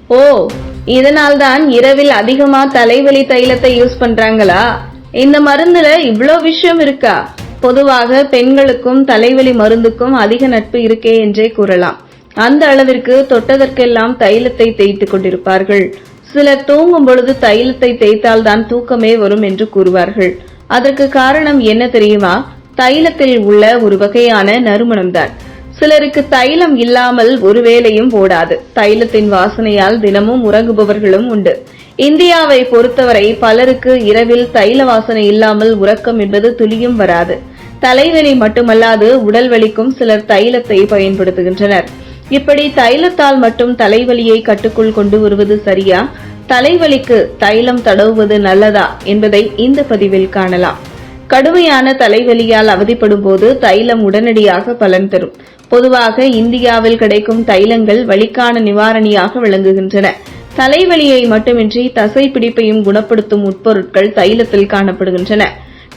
ஓ, இதனால்தான் இரவில் அதிகமா தலைவலி தைலத்தை யூஸ் பண்றாங்களா? இந்த மருந்துல இவ்ளோ விஷயம் இருக்கா? பொதுவாக பெண்களுக்கும் தலைவலி மருந்துக்கும் அதிக நட்பு இருக்கே என்றே கூறலாம். அந்த அளவிற்கு தொட்டதற்கெல்லாம் தைலத்தை தேய்த்துக் கொண்டிருப்பார்கள். சிலர் தூங்கும் பொழுது தைலத்தை தேய்த்தால்தான் தூக்கமே வரும் என்று கூறுவார்கள். அதற்கு காரணம் என்ன தெரியுமா? தைலத்தில் உள்ள ஒரு வகையான நறுமணம்தான். சிலருக்கு தைலம் இல்லாமல் ஒரு வேளையும் ஓடாது. தைலத்தின் வாசனையால் தினமும் உறங்குபவர்களும் உண்டு. இந்தியாவை பொறுத்தவரை பலருக்கு இரவில் தைல வாசனை இல்லாமல் உறக்கம் என்பது துளியும் வராது. தலைவலி மட்டுமல்லாது உடல் வலிக்கும் சிலர் தைலத்தை பயன்படுத்துகின்றனர். இப்படி தைலத்தால் மட்டும் தலைவலியை கட்டுக்குள் கொண்டு வருவது சரியா? தலைவலிக்கு தைலம் தடவுவது நல்லதா என்பதை இந்த பதிவில் காணலாம். கடுமையான தலைவலியால் அவதிப்படும் போது தைலம் உடனடியாக பலன் தரும். பொதுவாக இந்தியாவில் கிடைக்கும் தைலங்கள் வலிக்கான நிவாரணியாக விளங்குகின்றன. தலைவலியை மட்டுமின்றி தசை பிடிப்பையும் குணப்படுத்தும் உட்பொருட்கள் தைலத்தில் காணப்படுகின்றன.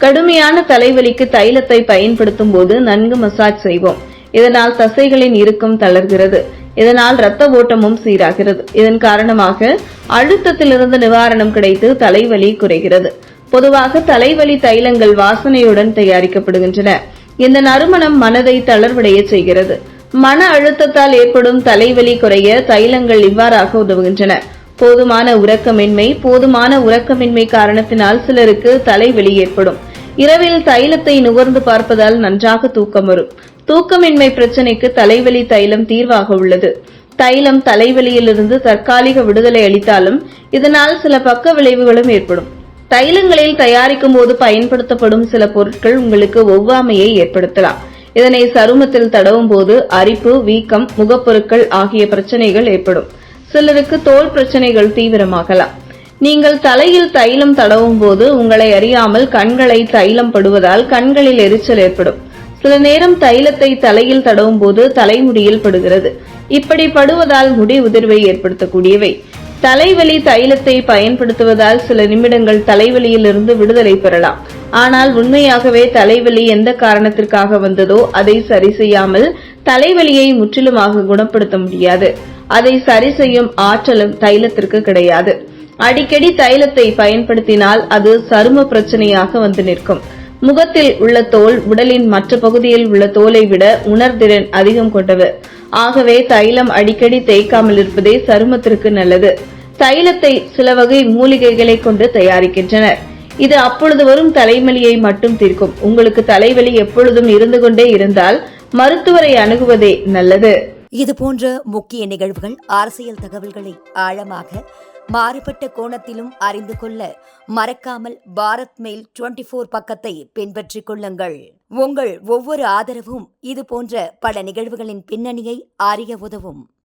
கடுமையான தலைவலிக்கு தைலத்தை பயன்படுத்தும் போது நன்கு மசாஜ் செய்வோம். இதனால் தசைகளின் இறுக்கம் தளர்கிறது. இதனால் இரத்த ஓட்டமும் சீராகிறது. இதன் காரணமாக அழுத்தத்திலிருந்து நிவாரணம் கிடைத்து தலைவலி குறைகிறது. பொதுவாக தலைவலி தைலங்கள் வாசனையுடன் தயாரிக்கப்படுகின்றன. இந்த நறுமணம் மனதை தளர்வடைய செய்கிறது. மன அழுத்தத்தால் ஏற்படும் தலைவலி குறைய தைலங்கள் இவ்வாறாக உதவுகின்றன. போதுமான உறக்கமின்மை காரணத்தினால் சிலருக்கு தலைவலி ஏற்படும். இரவில் தைலத்தை நுகர்ந்து பார்ப்பதால் நன்றாக தூக்கம் வரும். தூக்கமின்மை பிரச்சனைக்கு தலைவலி தைலம் தீர்வாக உள்ளது. தைலம் தலைவலியிலிருந்து தற்காலிக விடுதலை அளித்தாலும் இதனால் சில பக்க விளைவுகளும் ஏற்படும். தைலங்களில் தயாரிக்கும் போது பயன்படுத்தப்படும் சில பொருட்கள் உங்களுக்கு ஒவ்வாமையை ஏற்படுத்தலாம். இதனை சருமத்தில் தடவும் போது அரிப்பு, வீக்கம், முகப்பொருட்கள் ஆகிய பிரச்சனைகள் ஏற்படும். சிலருக்கு தோல் பிரச்சனைகள் தீவிரமாகலாம். நீங்கள் தலையில் தைலம் தடவும் போது உங்களை அறியாமல் கண்களை தைலம் படுவதால் கண்களில் எரிச்சல் ஏற்படும். சில நேரம் தைலத்தை தலையில் தடவும் போது தலைமுடியில் படுகிறது. இப்படி படுவதால் முடி உதிர்வை ஏற்படுத்தக்கூடியவை. தலைவலி தைலத்தை பயன்படுத்துவதால் சில நிமிடங்கள் தலைவலியிலிருந்து விடுதலை பெறலாம். ஆனால் உண்மையாகவே தலைவலி எந்த காரணத்திற்காக வந்ததோ அதை சரி செய்யாமல் தலைவலியை முற்றிலுமாக குணப்படுத்த முடியாது. அதை சரி செய்யும் ஆற்றலும் தைலத்திற்கு கிடையாது. அடிக்கடி தைலத்தை பயன்படுத்தினால் அது சரும பிரச்சனையாக வந்து நிற்கும். முகத்தில் உள்ள தோல் உடலின் மற்ற பகுதியில் உள்ள தோலை விட உணர்திறன் அதிகம் கொண்டது. ஆகவே தைலம் அடிக்கடி தேய்க்காமல் இருப்பதே சருமத்திற்கு நல்லது. தைலத்தை சில வகை மூலிகைகளை கொண்டு தயாரிக்கின்றனர். இது அப்பொழுது வரும் தலைவலியை மட்டும் தீர்க்கும். உங்களுக்கு தலைவலி எப்பொழுதும் இருந்து கொண்டே இருந்தால் மருத்துவரை அணுகுவதே நல்லது. இது போன்ற முக்கிய நிகழ்வுகள், அரசியல் தகவல்களை ஆழமாக மாறுபட்ட கோணத்திலும் அறிந்து கொள்ள மறக்காமல் பாரத் மெயில் 24 பக்கத்தை பின்பற்றிக் கொள்ளுங்கள். உங்கள் ஒவ்வொரு ஆதரவும் இது போன்ற பல நிகழ்வுகளின் பின்னணியை அறிய உதவும்.